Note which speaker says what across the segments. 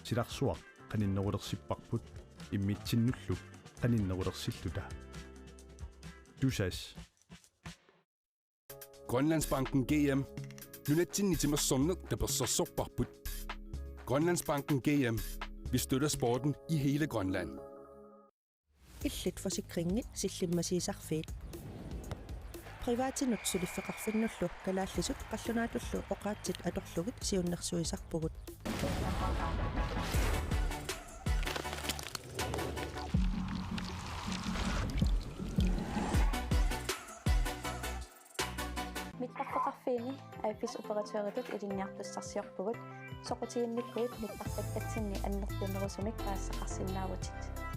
Speaker 1: tilaqsuaq qaninnerulersipparput immitsinnullu qaninnerulersilluta dusas
Speaker 2: Grønlandsbanken GM. Nunatsin itimassonnut taperssorsorparput. Grønlandsbanken GM. Vi støtter sporten i hele Grønland.
Speaker 3: Illit forsikringi sillimasiisarfiit. Privatinut suliffeqarfinnullu kalaallisut qallunaatullu oqaatsit atorlugit siunnersuisarpugut.
Speaker 4: Mittarfeqarfiini aiffisoperatøritut ilinniartussarsiorpugut soqutiinnikkuit mittartakatsinni annertunerusumik paassaqarsinnaavutit.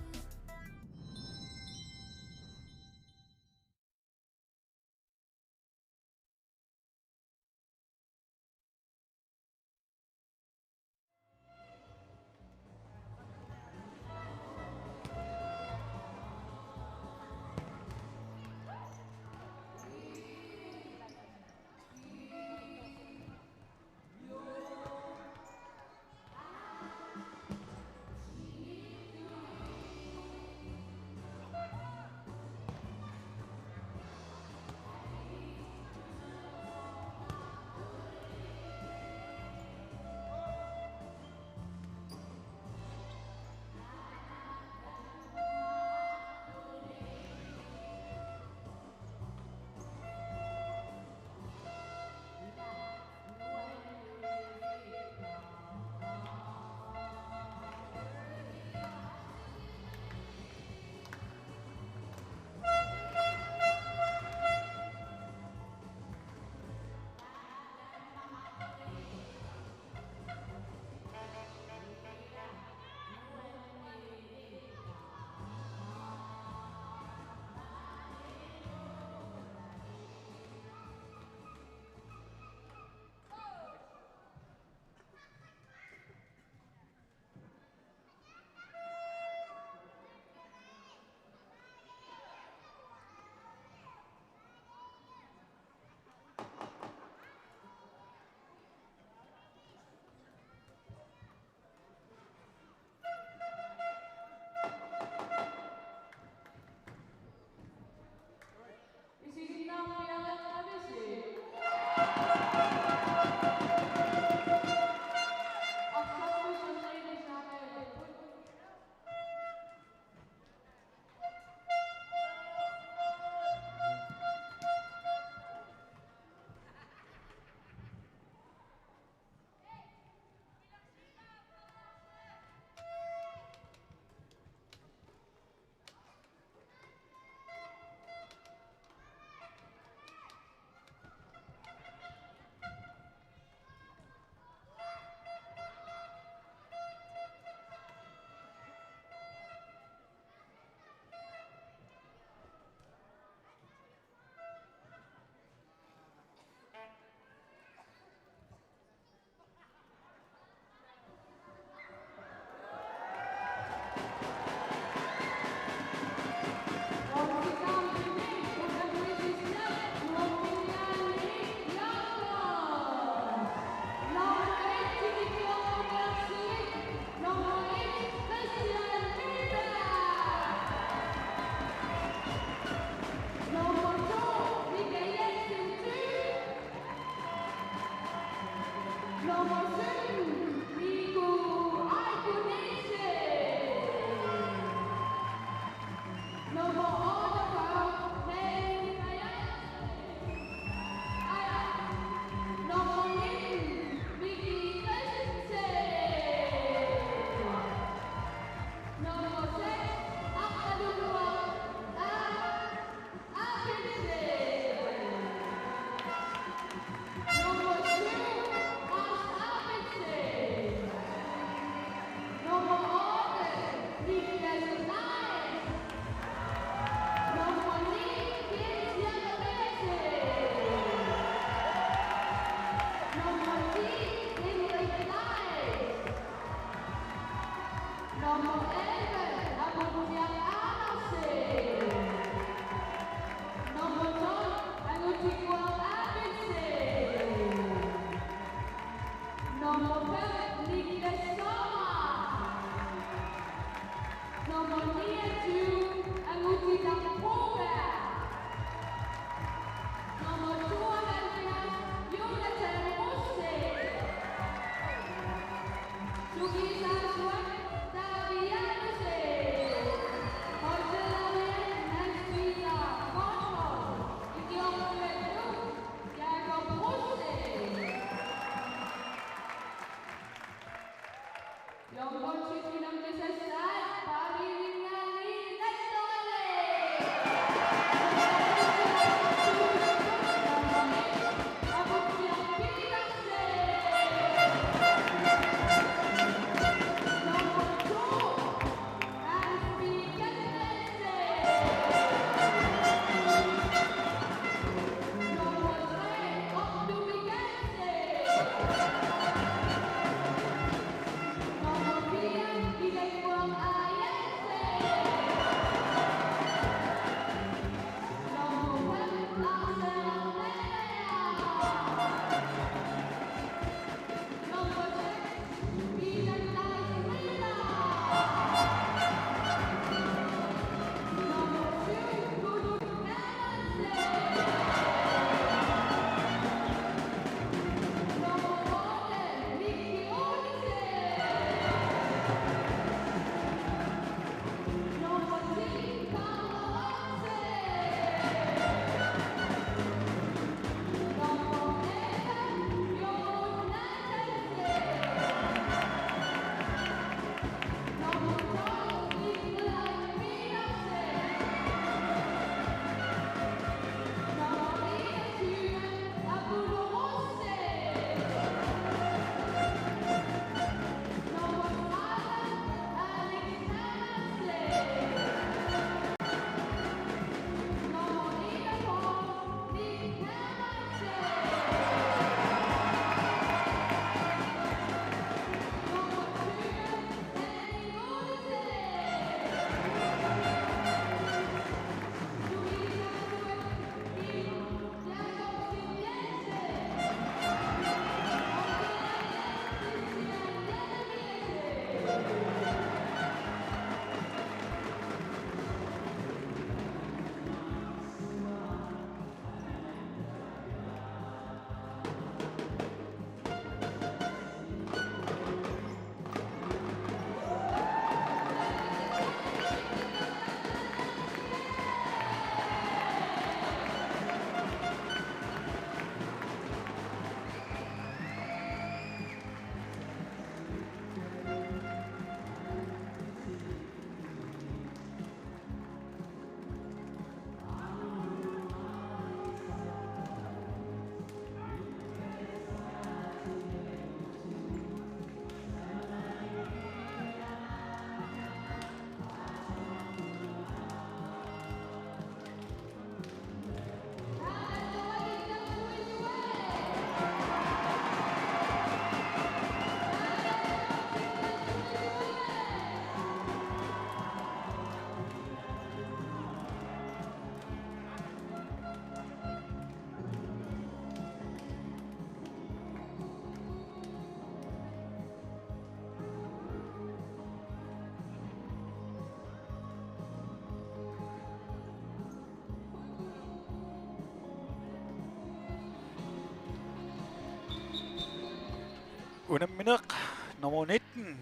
Speaker 5: Unammineq nummer 19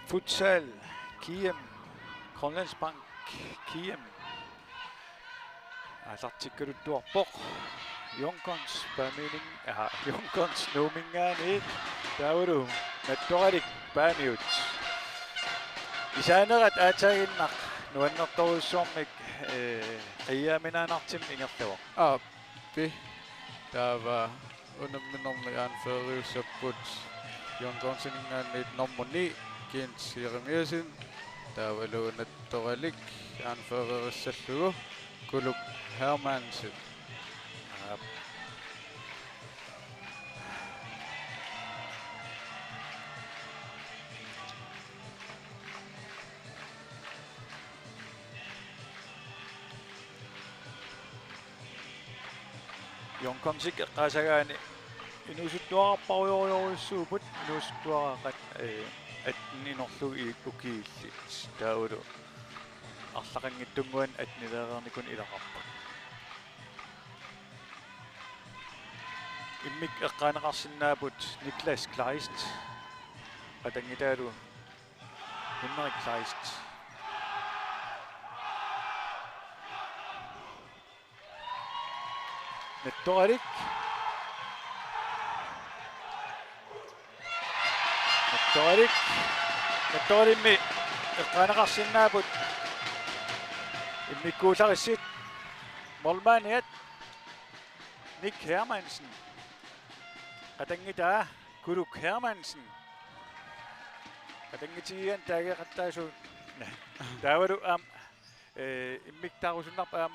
Speaker 5: futsal Kiem Grønlandsbank Kiem алартиккалуттуарпоқ Junkons памилин Junkons нуумингаани таавалу натторалик паамиут исаанерат аатаагиннақ нуаннерторуссуармик қиааминаанартим ингерлавоқ
Speaker 6: аппи таава унамминэрмигаан фериуссаппут Junkonsингаанит нормуни киинс Jeremiasin таавалу натторалик аан фериуссаллугу Kuluk Hermansen.
Speaker 5: Junkonsik qasagaani inusuttuarparujorjuissuuput inusuttuaraqat atninorlu ukiillit taulu арлақангиттунгуан атнилеерникун илақарпут иммик эққаанеқарсинаапут Niklas Kleist атангитаалу Henrik Kleist натторалик Nattorimmi eqqaanaqarsinnaaput immikkuularissit Molmaniat Nick Hermansen qatangitaa Kuluk Hermansen qatangitiian taageqattaasu taavalu immiktaarusunnarpa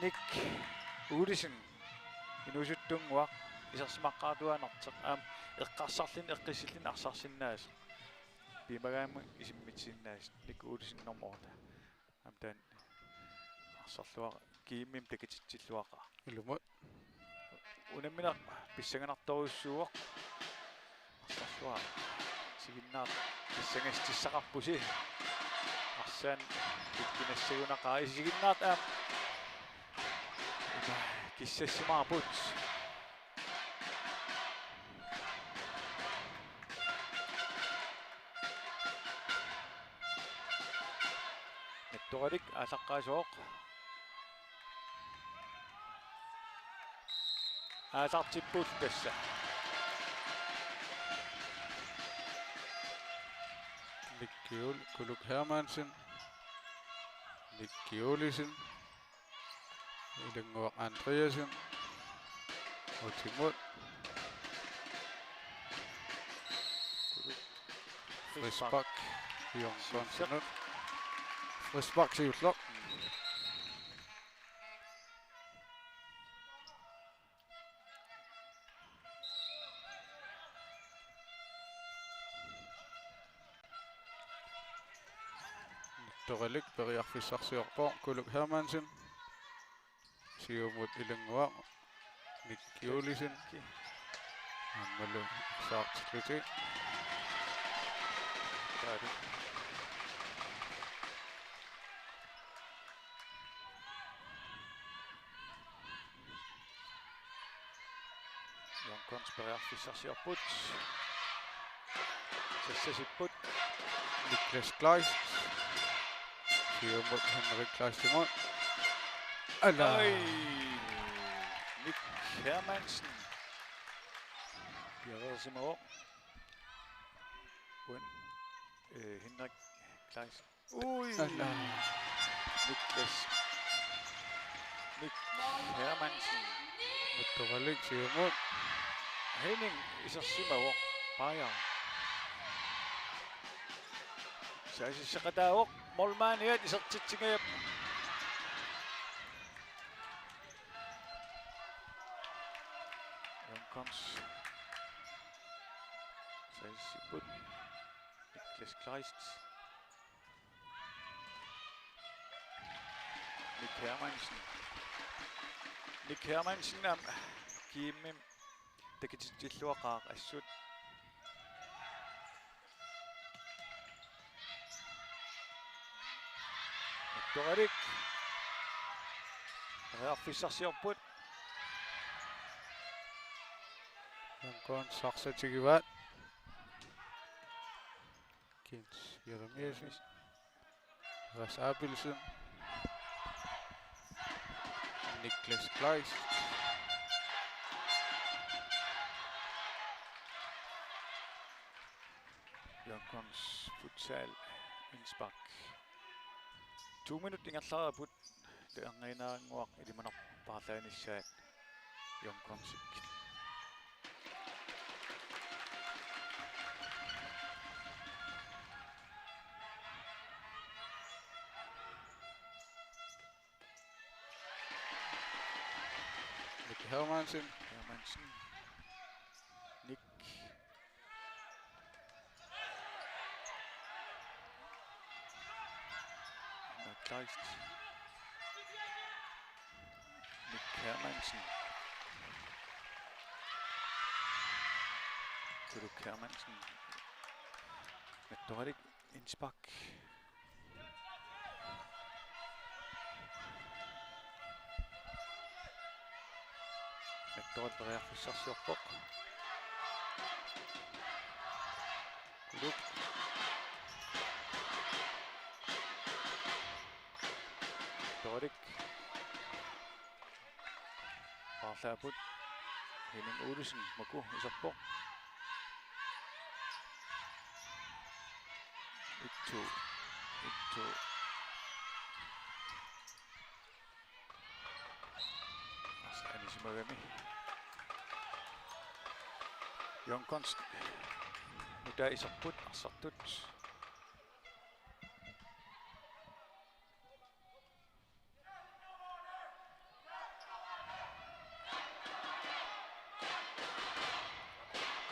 Speaker 5: Nick Uudisen inusuttunguaq isarsimaqqaartuanarteq eqqarsarlin eqqissillin arsarsinnaas piimagaammu isimmitsiinnaas Nick Uudisen normorta amtaan arsarluaqa kiimmim takititsilluaqa
Speaker 6: Ilumut.
Speaker 5: unammina pissanganartoruussuuq arsarluaqa siginnaaq pissangastisaqarpusi arsan tikkinassagunaqaa isiginnaaq kissassimaarput nettoqalik aalaqqaasooq aalартиппут тасса
Speaker 6: Kuluk Hermansen. Nick Olisen. Ilenguaq Andreasen. Otimut. Frisbak. Jon Konsenut. Frisbak siutlaq. Toralik periarfissarsiorpo Kuluk Hermansen. Siumut ilenguaq Nick Olisen. Ammalu saartluti.
Speaker 5: taari Jonkons periarfissarsiorput sassasipput
Speaker 6: Niklas Kleist. Siumut Henrik Kleistimon. Ala.
Speaker 5: Nick Hermansen Bjerresimov Uen Henrik Kleist
Speaker 6: Ala.
Speaker 5: Nick Hermansen
Speaker 6: Toralik siumut.
Speaker 5: Henning isarsimavo Paja saisissaqataavoq Molmaniat isartitsingaap Jonkons saissiput Niklas Kleist Nick Hermansen kiimmim takititsilluaqaaq assut Toralik rearfissarsiorput
Speaker 6: Jonkon sarsatigivat. Kins Jeremiasen. Ras Abelsen. Niklas Kleist.
Speaker 5: Jonkons futsal innspark 2 minut ingerlaaraput teangainaanguaq ilimanarpaarlaanissaat Jonkonsik
Speaker 6: Nick Hermansen.
Speaker 5: Nick Kleist Nick Hermansen Kuluk Hermansen Toralik innspark Toralik periarfissarsiorpoq Kuluk Toralik Parlaaput Henning Uudisen maku isarpoq
Speaker 7: 1-2. 1-2. Anis Magami. Jonkons. Mitä isarput arsartut.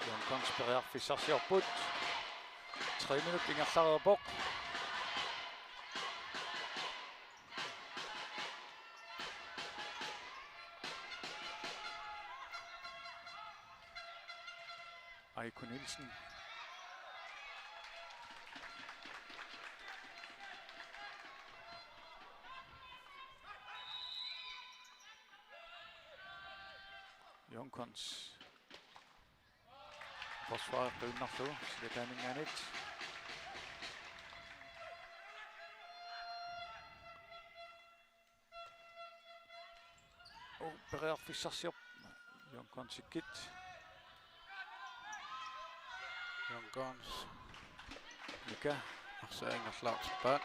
Speaker 7: Jonkons periarfissarsiorput. 3 minut ingerlareerpoq. Aiko Nielsen. Jonkons. Forsvaret rynnerlu, så det kan ingen andet. Og periarfissarsiorp. Jonkons ikit.
Speaker 6: Jonkons. Mika. Arsaingerlaarsipaat.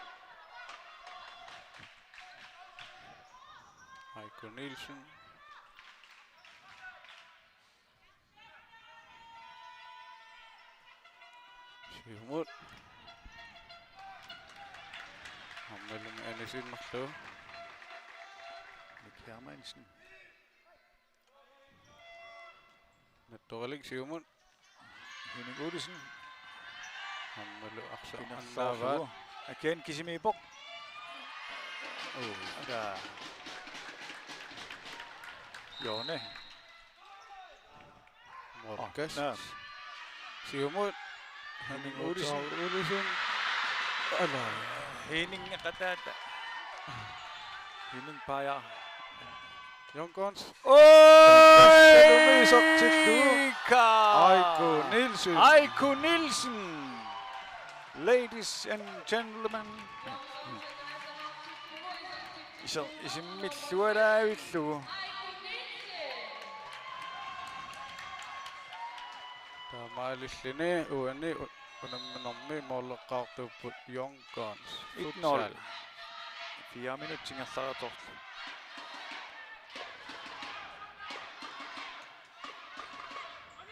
Speaker 6: Aiko Nielsen. Siumut. Hammelum Anisinmarlu.
Speaker 7: Nick Hermansen.
Speaker 6: Nattoralik siumut.
Speaker 7: Henning Ottesen.
Speaker 6: Hammelu
Speaker 7: Annaavaat.
Speaker 6: Arsaannaavaat.
Speaker 7: Again Kisimiipok. Der. Jone.
Speaker 6: Morkas.
Speaker 7: Nää.
Speaker 6: Siumut. Henning Ottesen.
Speaker 7: Henning Ratata. Henning Paja.
Speaker 6: Jonkons.
Speaker 7: Oi!
Speaker 6: Mika! Aiko Nielsen.
Speaker 7: Aiko Nielsen. Ladies and gentlemen. Isimmitluada illu.
Speaker 6: Taamaalillini uani unamminormi moolleqqaartuupput Jonkons.
Speaker 7: 1-0. 4 minuttingerlaretorlu.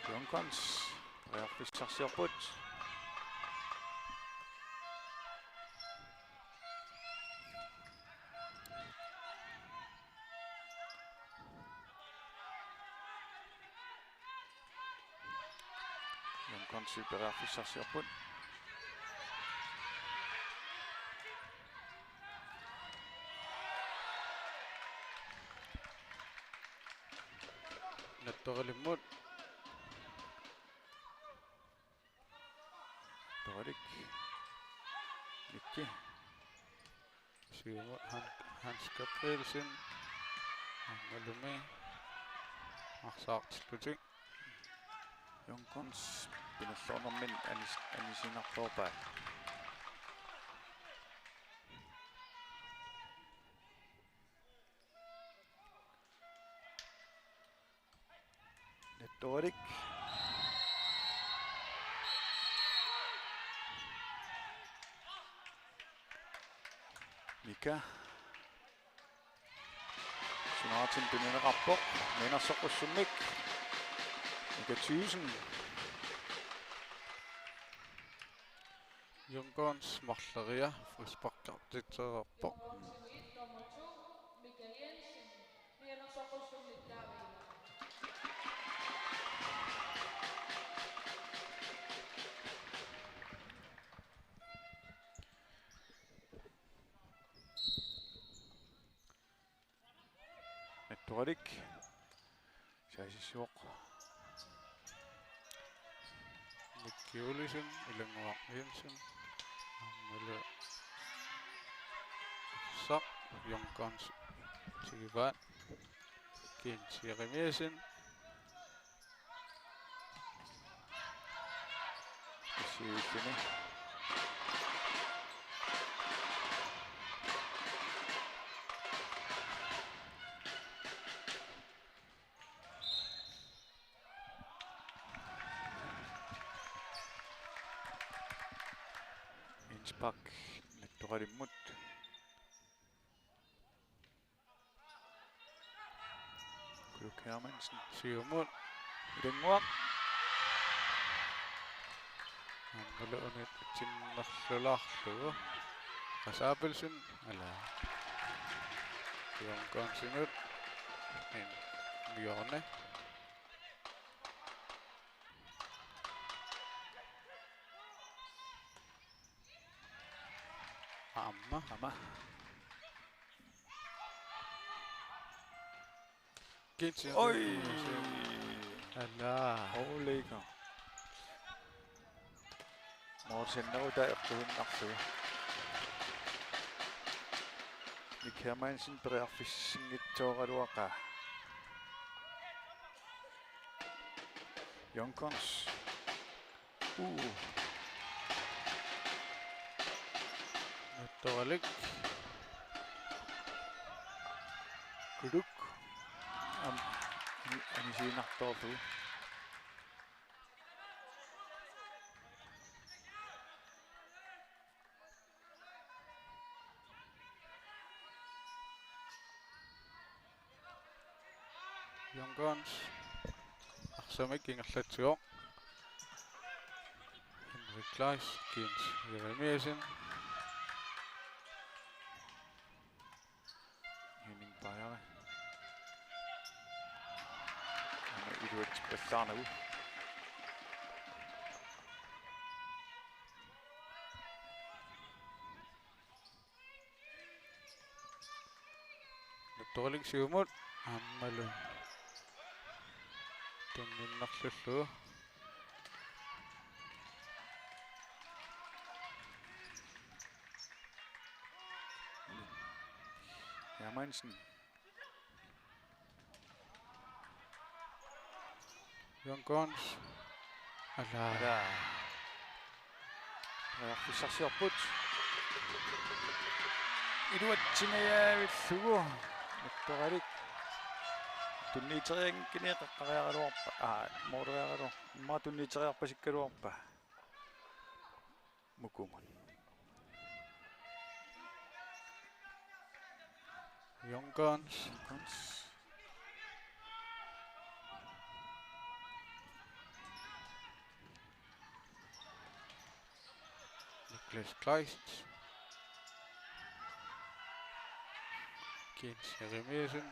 Speaker 7: Jonkons. Periarfissarsiorput. Jonkons periarfissarsiorput.
Speaker 6: Nattorilimut.
Speaker 7: Dorik. Mikki.
Speaker 6: Siumut Hans Gabrielsen. Hammelumi. Arsaartisputik.
Speaker 7: Jonkons. Pinalluornermin anisinartorpaa. Nettorik. Mika. Sunatin Pinenarappoq. Menersoqussummik. Mika Thysen.
Speaker 6: Jonkons marleria frisparkqartitsererpoq.
Speaker 7: Nettorik. Saisisuoq.
Speaker 6: Mikki Olisen, Ilenguar Jensen. Hammelu Sak. Jonkons Sigivaat. Kins Jeremiasen.
Speaker 7: Isiullini. Innsbak nattuqalimmut Kuluk Hermansen
Speaker 6: Siumut
Speaker 7: ilanguaq
Speaker 6: аммалуунит тиннерлулаарлугу qasaappilsun ala Jonkonsinut en Mjorne Amma Kitchen
Speaker 7: oi
Speaker 6: ala
Speaker 7: Oleika Morsenneruta ertuinnarlugu Nick Hermansen periarfissingitsoqaluaqa Jonkons
Speaker 6: nattoqalik
Speaker 7: Kuluk anisiinartorlu
Speaker 6: Jonkons arsamik ingerlatsuoq Henrik Klaas Kins Jeremiasen
Speaker 7: Henning Bajare ana iluat pallaarnagu
Speaker 6: nattoqalik siumut аммалу туннернарлуллу
Speaker 7: Hermansen
Speaker 6: Jonkons ala
Speaker 7: Fissarsiorput Iluatsinayaavillugu nattoqalik tunniiteriangineqaqqariaqaluarpa mooriaqalu imma tunniiteriarpasikkaluarpa mukumun
Speaker 6: Jonkons Niklas Kleist Kins Jeremiasen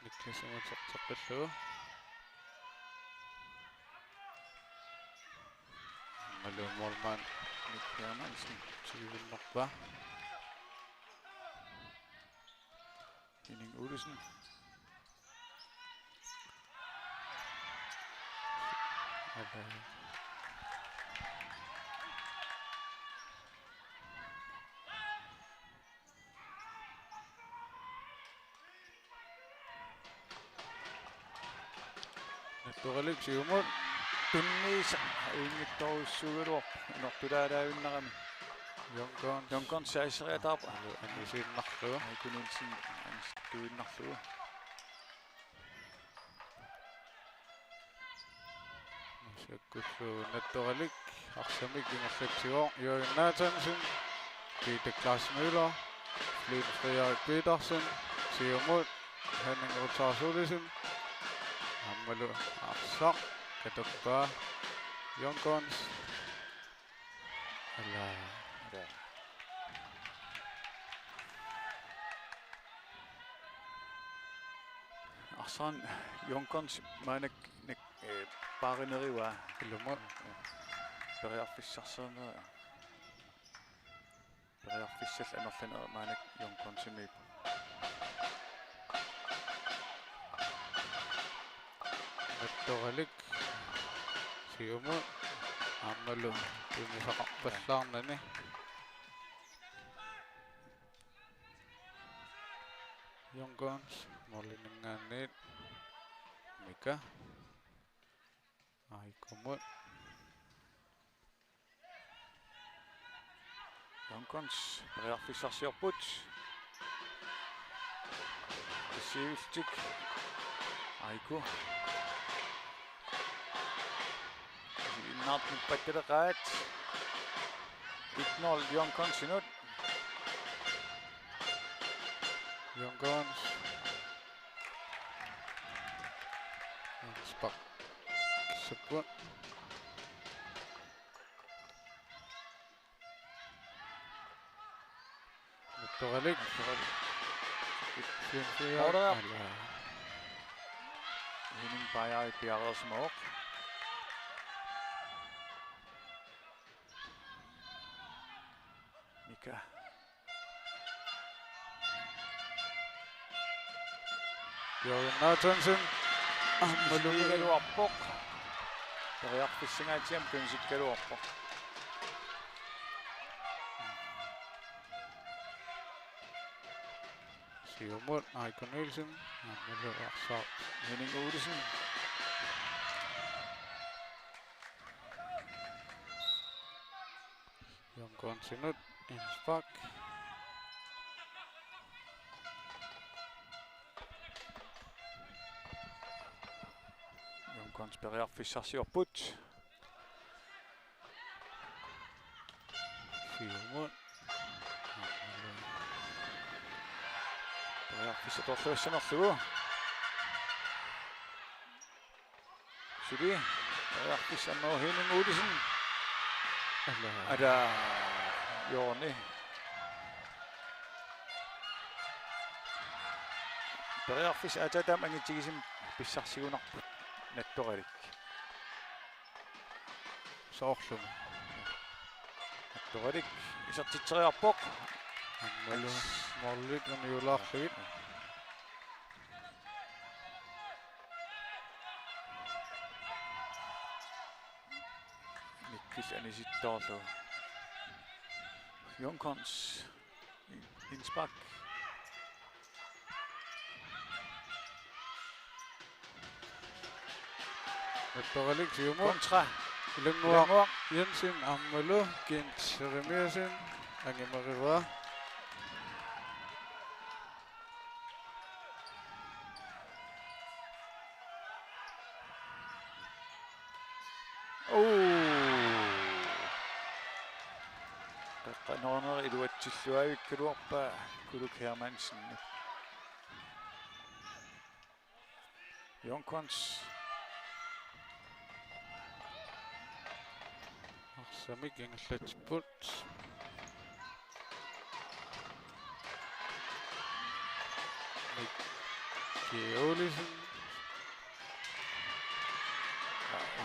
Speaker 6: Niklas amatarteqqallugu ammaluumorman
Speaker 7: Nick Hermansen
Speaker 6: sigivinnerpa
Speaker 7: Henning Olesen
Speaker 6: ala nattoqalik siumut
Speaker 7: tunniisa ingittorussugaluarpa inortulaalaavunnerami Jonkons saiseriataarpa
Speaker 6: анисииннарлугу
Speaker 7: Kuninsin anstuinnarlugu
Speaker 6: Sakkullu nattoqalik arsamik ingerlatsigoq Jørgen Nathansen Peter Klaas Møller Flynn Frederik Petersen Siumut Henning Rutsaarsulisen ammalu arsaq katorpaa Jonkons ala
Speaker 7: Arsan Jonkons maanak paarineriwa
Speaker 6: ilumut
Speaker 7: periarfissarserneria periarfissall anerlaner maanak Jonkonsimiip
Speaker 6: nattoqalik siumut ammalu tunisaqarpallaarnani Jonkons morlinungaanniit Mika aikumut
Speaker 7: Jonkons periarfissarsiorput Siivtik aiku Innaartut pattaleqaat 1-0 Jonkon sinut.
Speaker 6: Young Guns. Innsbruck. Support. Mittoralik.
Speaker 7: Order. Henning Beyer i bjerget som op. Mika.
Speaker 6: Jørgen Martinsen.
Speaker 7: Malungalu appok. Periarpissinga championshipkalu appok.
Speaker 6: Siumut. Aiko Nielsen. Amalu Arsat.
Speaker 7: Henning Odesen.
Speaker 6: Young Guns sinut. Innsbruck.
Speaker 7: Jonkons periarfissarsiorput.
Speaker 6: Siumut.
Speaker 7: Periarfissatorluassanerlugu. Suli. Periarfissanner Henning Odesen. Ada Jorni. Periarfis atadam angitigisim pissarsigunarput nattoqalik.
Speaker 6: Soorlum.
Speaker 7: Nattoqalik isartiteriarpoq.
Speaker 6: Amalu morlit uniulaarlugit.
Speaker 7: Nikkis anisittorlu. Jonkons Innsbruck.
Speaker 6: Mittoralik Siumut.
Speaker 7: Kontra
Speaker 6: Ilunguaq Jensen Amalu. Gent Remiasen. Angemariva.
Speaker 7: Qaqqanerner iluatsilluavikkaluarpa Kuluk Hermansen. Jonkons
Speaker 6: Arsamik ingallatiput. Geolisen.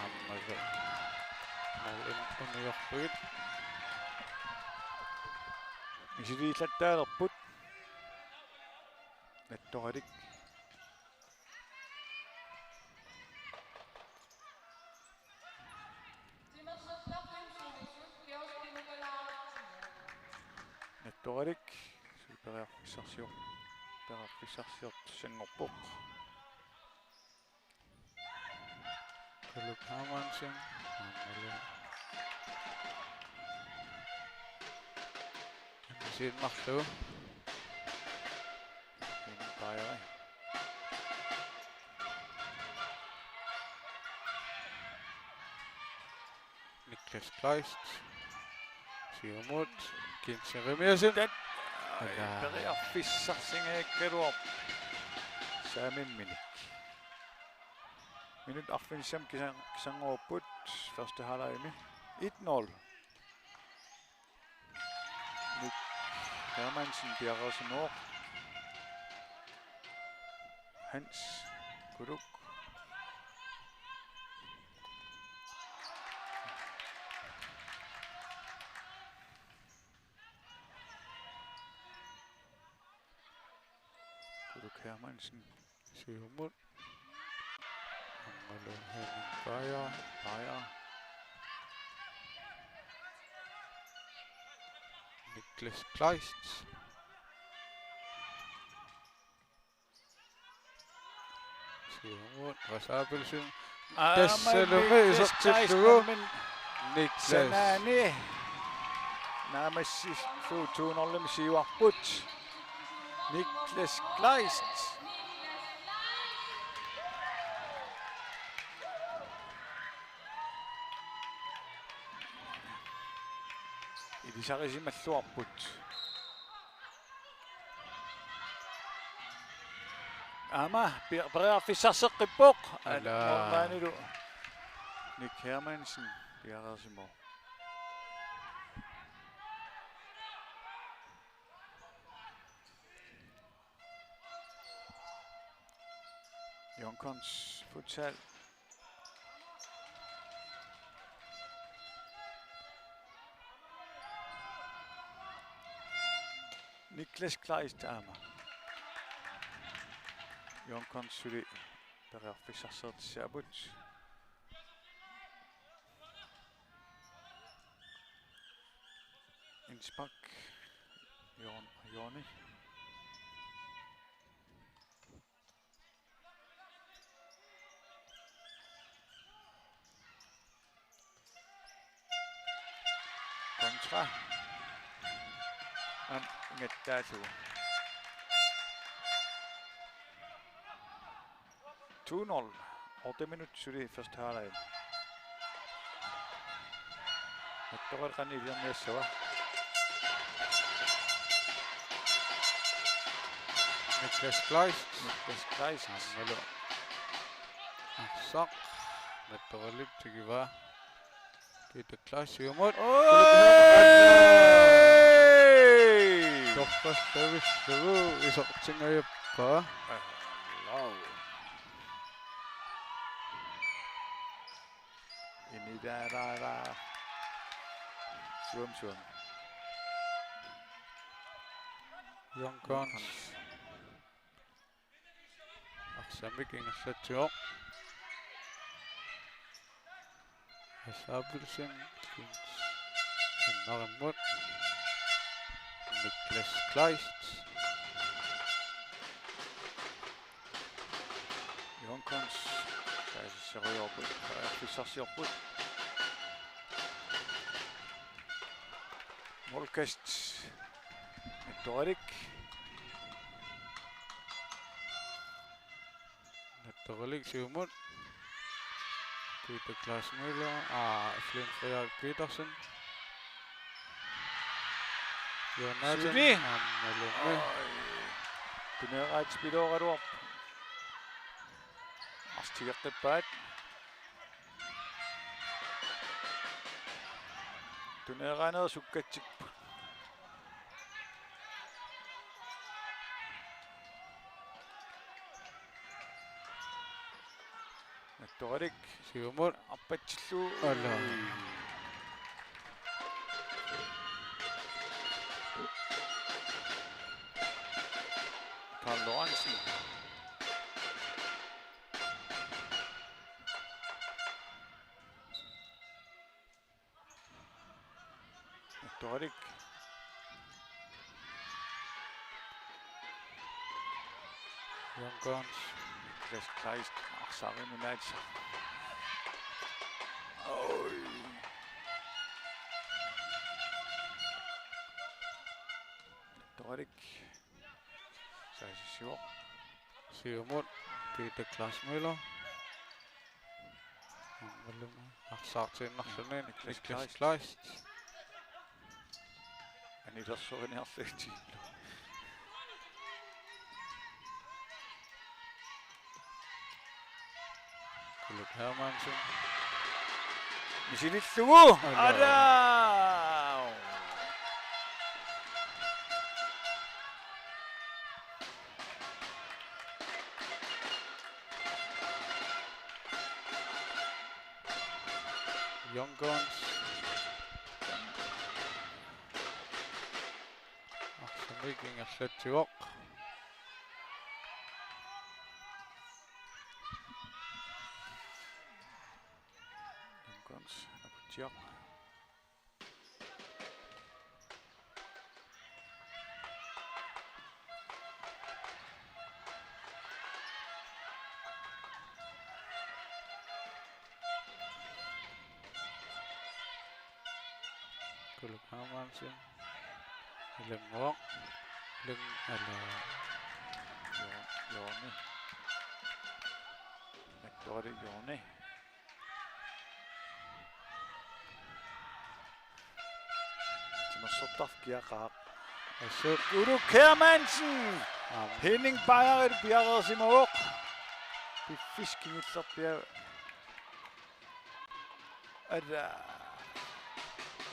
Speaker 6: Amalu. Morlin uniorlugit.
Speaker 7: isiliillattaalerput. Nattoqalik. Nattoqalik. Periarfissarsiortussanngorpoq.
Speaker 6: Kuluk Hermansen. Amalu. Siin mahtuu.
Speaker 7: Henning Beyer.
Speaker 6: Niklas Kleist. Siumut. Gent Remiasen.
Speaker 7: Periarfissarsingaakkaluarp. Saamimminik. Minut arfinissam kisangoorput første halvlegme. 1-0. Nick Hermansen bjerget Hans Kuluk. Kuluk Hermansen.
Speaker 6: Siumut. Amalu Henning Beyer.
Speaker 7: Beyer.
Speaker 6: Niklas Kleist. Siumut. Rasabelsen. Tassalume isartillugu. Niklas.
Speaker 7: Sanani. Naamassi suutuunerlum siuarput. Niklas Kleist. Ilisarisimalluarput. Ama perearfissarseqqippoq. Normanilu. Nick Hermansen perersimo. Jonkons futsal. Niklas Kleist ama. Jonkons syli perearfissarsertissaaput. Innsbak. Joni. Kontra. Ngattaalu. 2-0. 8 minutter syli første halvleg. Nattoqalqan iliarniassava.
Speaker 6: Niklas Kleist.
Speaker 7: Niklas Kleist.
Speaker 6: Аммалу. Сақ. Натторлип тигива. Peter Kleist юмот. Торфаставиллугу исоqtingaajappa.
Speaker 7: Hello. Inidara. Suom.
Speaker 6: Jonkons. Arsamik ingerlatsuoq. Hasabelsen. Narimut. Niklas Kleist.
Speaker 7: Jonkons. Serioorput. Perearfissarsiorput. Målkast. Dorik.
Speaker 6: Nattorlik siumut. Peter Klaasmøller. Flynn Frederik Petersen. Jonathan.
Speaker 7: Syni.
Speaker 6: Ammalume.
Speaker 7: Tuneeraat spilooraluarp. Arstigeqqippaat. Tuneeraaneer sukkatsippu. Nattorik.
Speaker 6: Siumut.
Speaker 7: Appatsillu.
Speaker 6: Alla.
Speaker 7: Karl Lorentzen. Dorik.
Speaker 6: Jonkons.
Speaker 7: Niklas Kleist. Arsari Minatsa. Dorik. Saisisior.
Speaker 6: Siumut. Peter Klaasmøller. Ammalume. Arsartiinnarluni. Niklas Kleist.
Speaker 7: Anilersoriniarluti.
Speaker 6: Philip Hermansen.
Speaker 7: Misilillugu.
Speaker 6: Alla.
Speaker 7: Ada.
Speaker 6: Jonkons. Arsamik ingerlatsuoq.
Speaker 7: Jonkons. Aputiaq.
Speaker 6: Philip Hermansen. Lengoq.
Speaker 7: Joni. Dorik Joni. Nussortarf kiaqaaq.
Speaker 6: Assut.
Speaker 7: Uluk Hermansen.
Speaker 6: Am.
Speaker 7: Henning Beyerit Bjerresimok. Fiskingitserpia.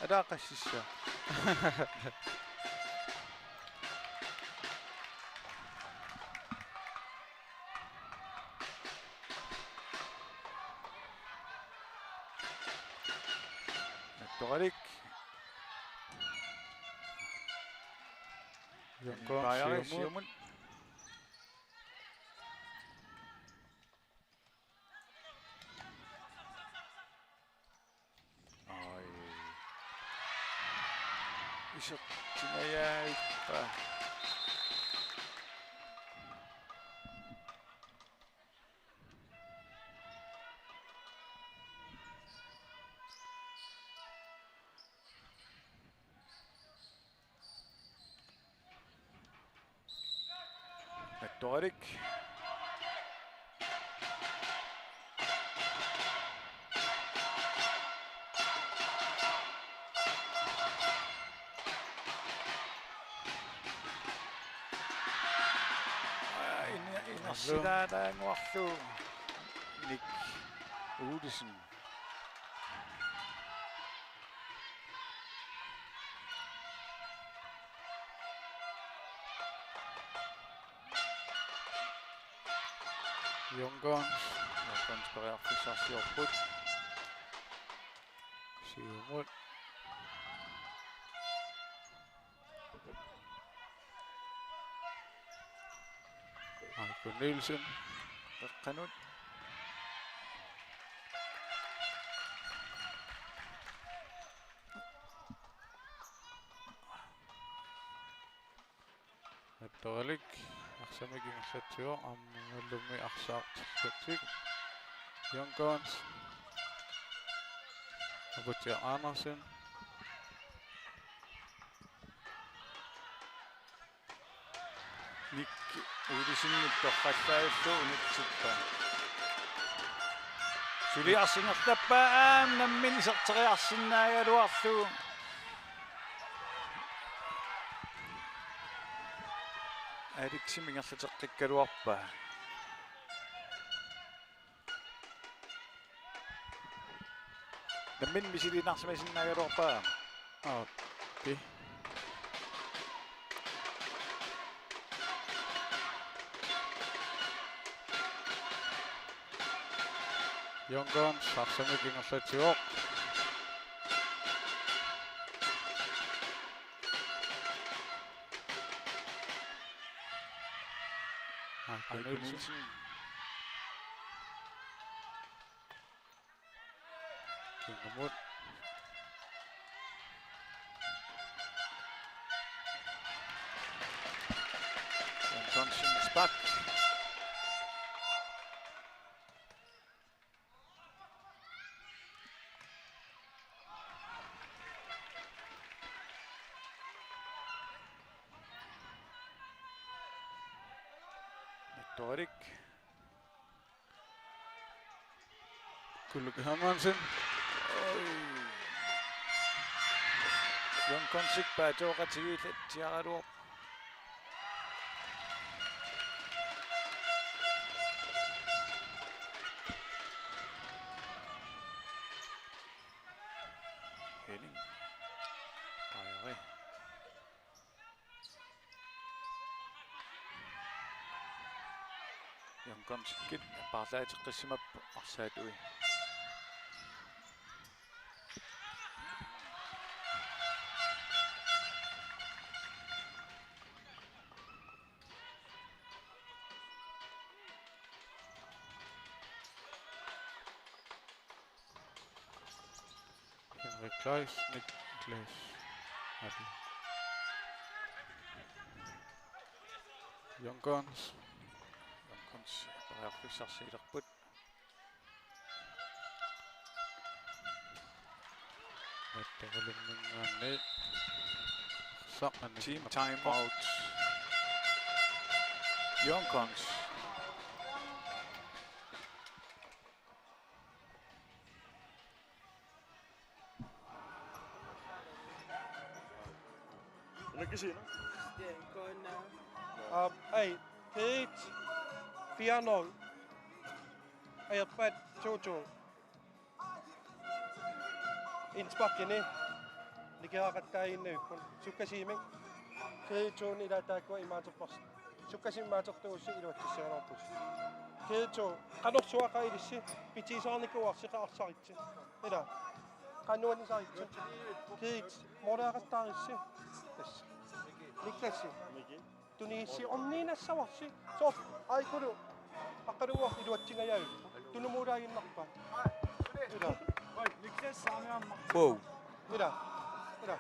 Speaker 7: Ada qassissa. Torik. Beyerit
Speaker 6: Siumut.
Speaker 7: Siumut. Isot sinayaipa. Torik. Inarsilaalaanguarlu Nick Udesen.
Speaker 6: Youngguns.
Speaker 7: Konspirerfisarsiorput.
Speaker 6: Siumut. Michael Nielsen.
Speaker 7: Peqqanut.
Speaker 6: Torik. Aksamigin Satsio. Lumi Aksaartik. Youngguns. Abutia Andersen.
Speaker 7: Nick Udesen torqallaillu unitsippa. Suliarsingertappaam nammin iserteriarsinnaagaluarlu. Aliksimingerluteqqikkaluarpa. Nammin misilinarsimasinnaagaluarpa.
Speaker 6: Okay. Youngguns. Aksamigin Satsio. Michael Nielsen. Kingamut.
Speaker 7: Johnson Spak. Torik.
Speaker 6: Kuluk Hermansen.
Speaker 7: Jon Konsik paatoqatigillat tiaraluor. Henning. Ayari. Jon Konsikit parlaateqqissimap arsaatui.
Speaker 6: Henrik Kleis. Niklas Adel. Youngguns.
Speaker 7: Jon Kons parafisarsiilerput.
Speaker 6: Nattorulunningaanni. Saqanni.
Speaker 7: Team timeout. Jon Kons.
Speaker 8: Hey, Pete. 4-0. Ajatpäät 2-2. Inspakini. Nikiaqattaa innuippun. Sukkasiiming. Keetuun ilataakua imaatoppas. Sukkasimmaatortuussi iluattissaanorpus. Keetu. Qanorsuaqailissi. Pitiisaarnikuarsi qaarsaritsi. Ila. Qanuani saritsi. Keet. Moraaqattaarissi. Tässä. Niklassi. Tunisi onniinassawassi. Sof. Aikulu. Aqaluwa iluattingayau. Tunumuuraaginnarpa. Ila.
Speaker 7: Wow.
Speaker 8: Ila. Ila.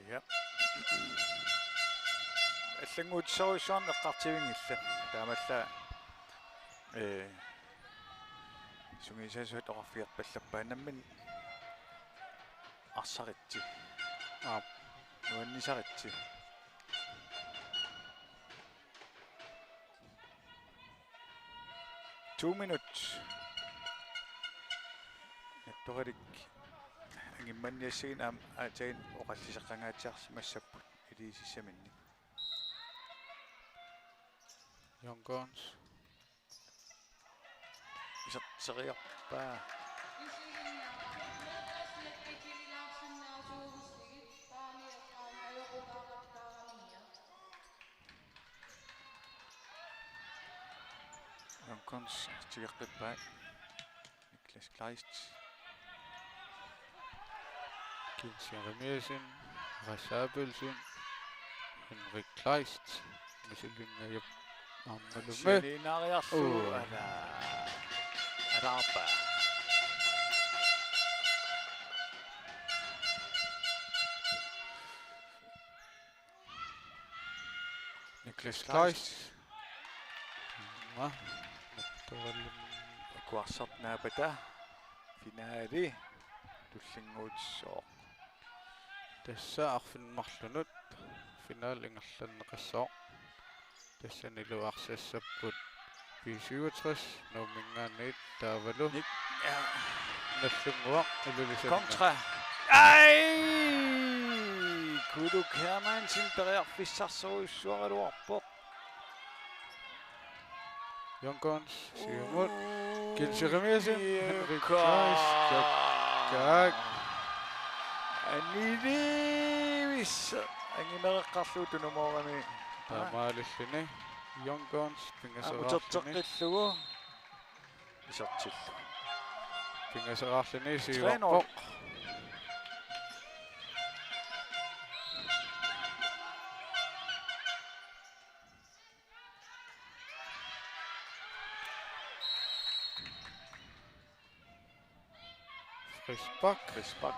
Speaker 7: Ja. Аллангуутсоруссуарна эққартивингилла. Таамалла сунгисаасуат оқарфиарпаллаппаа наммин арсаритти. Нуаннисаритти. Two minutes. Nettorik angimmanniassiin aatain oqalliseqqangaatiarsi massapput iliisissaminni.
Speaker 6: Young Guns.
Speaker 7: Isarteriarpaa. Young Guns tigerqippaat. Niklas Kleist.
Speaker 6: Kinsien Remiasen. Rasabelsen. Henrik Kleist. Misilingayap. Ammalume.
Speaker 7: Sininariarlu ala. Arapa.
Speaker 6: Niklas Kleist.
Speaker 7: Kuarsartnaapata. Finaali. Tullinguutsoq.
Speaker 6: Tässä arfinmarlunut. Final ingerlanneqassoo. Tässä niluarsassaput P67 numingaanit taavalu nallunguaq ilulisanna
Speaker 7: Kontra. Ai! Kudu Hermansen periarfissarsoruissuaraluarpoq.
Speaker 6: Young Guns siumut Kinsien Remiasen Henrik Kleist kak
Speaker 7: Anilivis angimereqqarlu tunumoorami
Speaker 6: taamaalilluni Young Guns pingaseraarluni
Speaker 7: uterteqqillugu isartillu
Speaker 6: pingaseraarluni siuarpoq Chris Bak.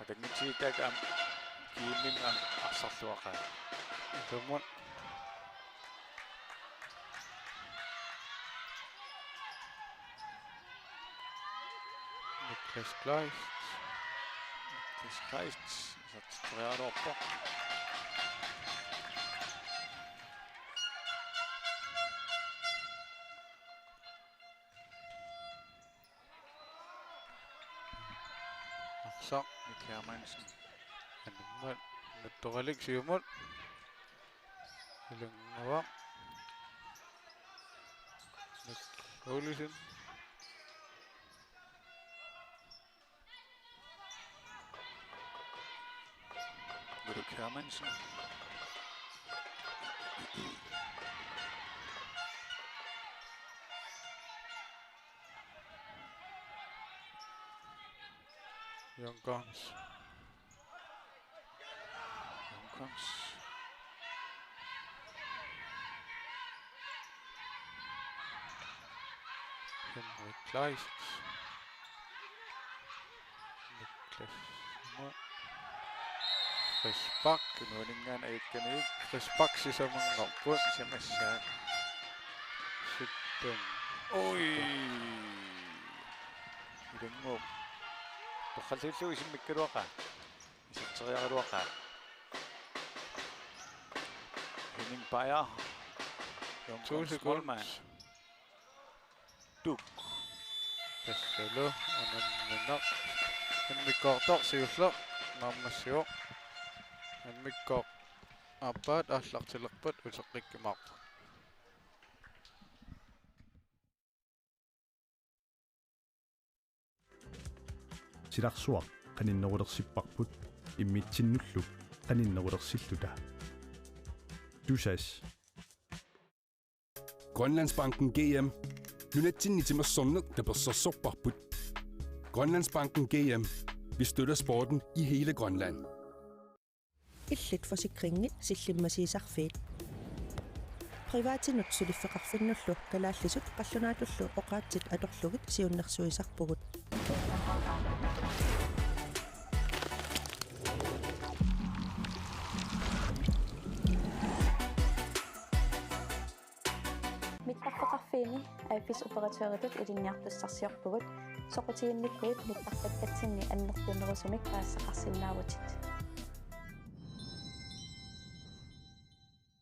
Speaker 7: Tagnichitak kiiming ang arsarluaqa.
Speaker 6: Tumut Niklas Kleist.
Speaker 7: Niklas Kleist isarteriaruarpoq.
Speaker 6: Arsa
Speaker 7: Niklas Hermansen.
Speaker 6: anummat nuttoralik siumut ilunguaq Nick Olsen
Speaker 7: Niklas Hermansen.
Speaker 6: Young Guns.
Speaker 7: Young Guns.
Speaker 6: Henrik Kleist. Klasse. Frisbak.
Speaker 7: Nuoningaan aikkanik.
Speaker 6: Frisbak sisamangarput.
Speaker 7: Sisamassaak.
Speaker 6: Sitten
Speaker 7: Oi. Ilanguup. Toqqalluullu isimmikkaluaqa. Isatteriaqaluaqa. Henning Beyer.
Speaker 6: Solsekund.
Speaker 7: Duk.
Speaker 6: Tassalo anannak. Anmikkoortor siullo maammassiu. Anmikkoor appaat aallartilerpat useqqikkimaarpu.
Speaker 1: Silarsuaq qaninnerulersippaqput immitsinnullu qaninnerulersilluta. Dusas
Speaker 2: Grønlandsbanken GM. Lunetsinnitimmersornuk taperssorsorparput. Grønlandsbanken GM. Vi støtter sporten i hele Grønland.
Speaker 3: Illit forsikringit sillimasiisarfiit. Privaatinut suliffeqarfinnullu kalaallisut qallunaatullu oqaatsit atorlugit siunnersuisarpugut.
Speaker 4: Mittaqaqarfiini aippisoperateuritut ilinniartussarsiorpugut soqutiinnikkuit mittaqtakkatsinni annertunerusumik paassaqarsinnaavutit